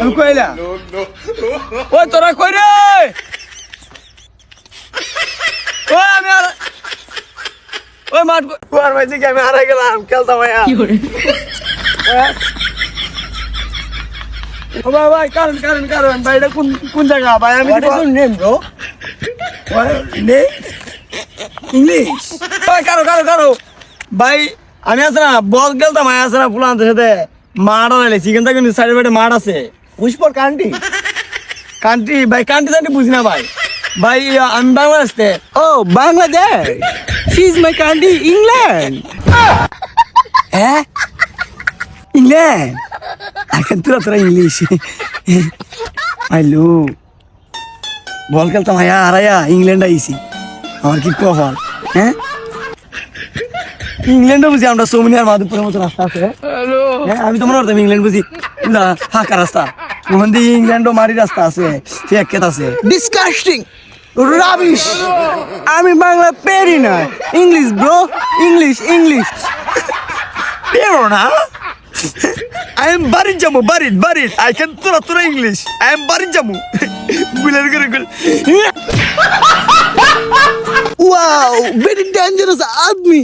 আমি কইলা ওই তোরা কই রে ওই আমি আর ওই মাঠ কুয়ার মাঝে কি আমি হারাই গেলাম খেলতাম ভাইয়া কি করে ও ভাই কারণ কারণ কারণ ভাই এটা কোন কোন জায়গা ভাই আমি কোন নেম ব্রো নে ইংলিশ ভাই কারো কারো কারো ভাই আমি আছে না বল খেলতাম ভাই আছে না ফুলানদের সাথে মাঠ হলে চিকেন থাকে কিন্তু সাইডে সাইডে মাঠ আছে পুষ্পর কান্টি কান্ট্রি ভাই কান্ট্রি জানি বুঝি না ভাই ভাই আমি বাংলাদেশ থেকে ও Bangladesh she is my country England হ্যাঁ ইংল্যান্ড এখন তোরা তোরা ইংলিশ আইলো বল খেলতাম হায়া হারাইয়া ইংল্যান্ড আইসি আমার কি কপাল হ্যাঁ ইংল্যান্ডে বুঝি আমরা সৌমিনিয়ার মাধবপুরের মতো রাস্তা আছে হ্যাঁ আমি তো মনে করতাম ইংল্যান্ড বুঝি না ফাঁকা রাস্তা ওখান দিয়ে ইংল্যান্ডও মারি রাস্তা আছে ফেক ক্ষেত আছে ডিসকাস্টিং রাবিশ আমি বাংলা পেরি না ইংলিশ ব্রো ইংলিশ ইংলিশ পেরো না I am Barin Jamu, Barin. I can throw English. I am Barin Jamu. wow very dangerous आदमी